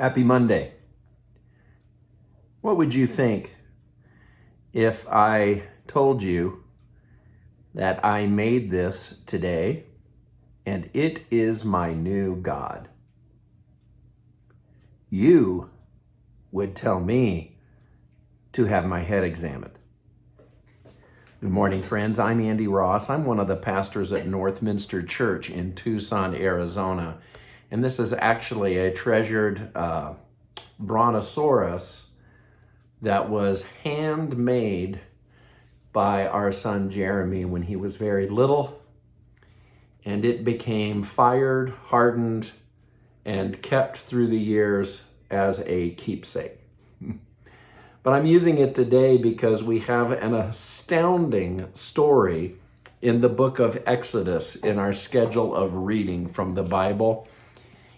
Happy Monday. What would you think if I told you that I made this today and it is my new God? You would tell me to have my head examined. Good morning, friends. I'm Andy Ross. I'm one of the pastors at Northminster Church in Tucson, Arizona. And this is actually a treasured brontosaurus that was handmade by our son Jeremy when he was very little. And it became fired, hardened, and kept through the years as a keepsake. But I'm using it today because we have an astounding story in the book of Exodus in our schedule of reading from the Bible.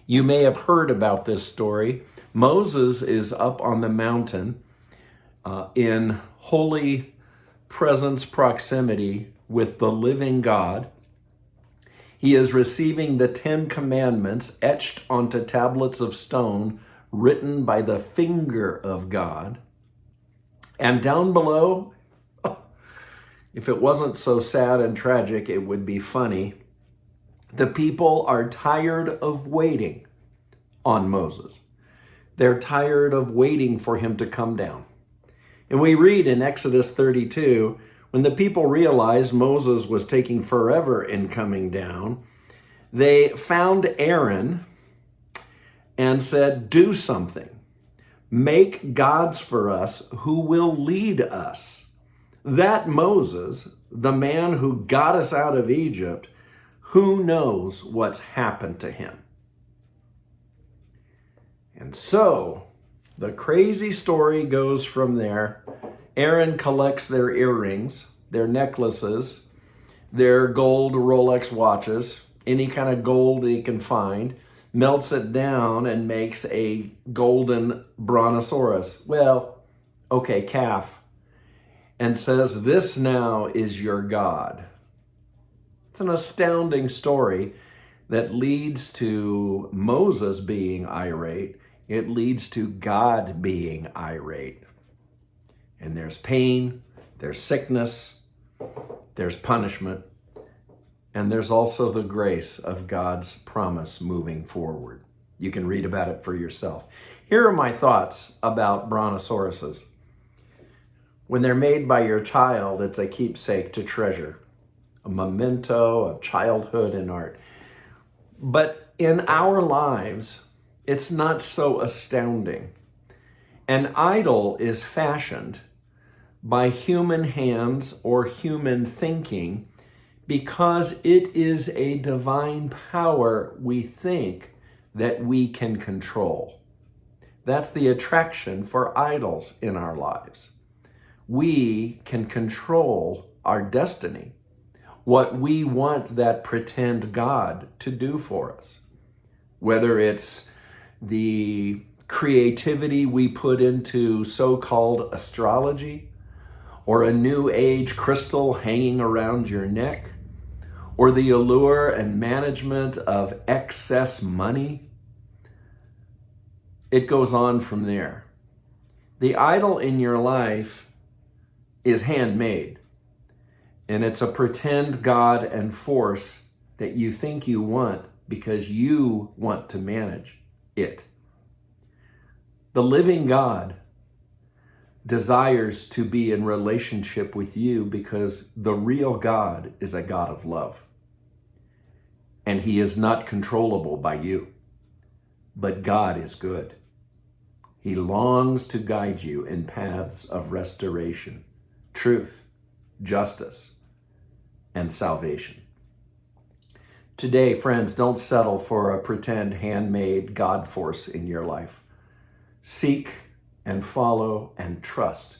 You may have heard about this story. Moses is up on the mountain in holy presence proximity with the living God. He is receiving the 10 Commandments etched onto tablets of stone, written by the finger of God. And down below, if it wasn't so sad and tragic, it would be funny. The people are tired of waiting on Moses. They're tired of waiting for him to come down. And we read in Exodus 32, when the people realized Moses was taking forever in coming down, they found Aaron and said, "Do something. Make gods for us who will lead us." That Moses, the man who got us out of Egypt, who knows what's happened to him? And so the crazy story goes from there. Aaron collects their earrings, their necklaces, their gold Rolex watches, any kind of gold he can find, melts it down and makes a golden brontosaurus. Calf. And says, "This now is your God." It's an astounding story that leads to Moses being irate. It leads to God being irate. And there's pain, there's sickness, there's punishment, and there's also the grace of God's promise moving forward. You can read about it for yourself. Here are my thoughts about brontosauruses. When they're made by your child, it's a keepsake to treasure, a memento of childhood and art. But in our lives, it's not so astounding. An idol is fashioned by human hands or human thinking because it is a divine power we think that we can control. That's the attraction for idols in our lives. We can control our destiny, what we want that pretend God to do for us. Whether it's the creativity we put into so-called astrology, or a new age crystal hanging around your neck, or the allure and management of excess money. It goes on from there. The idol in your life is handmade, and it's a pretend God and force that you think you want because you want to manage it. The living God desires to be in relationship with you because the real God is a God of love. And he is not controllable by you. But God is good. He longs to guide you in paths of restoration, truth, justice, and salvation. Today, friends, don't settle for a pretend handmade God force in your life. Seek and follow and trust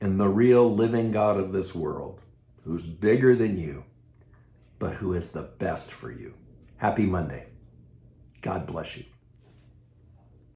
in the real living God of this world, who's bigger than you, but who is the best for you. Happy Monday. God bless you.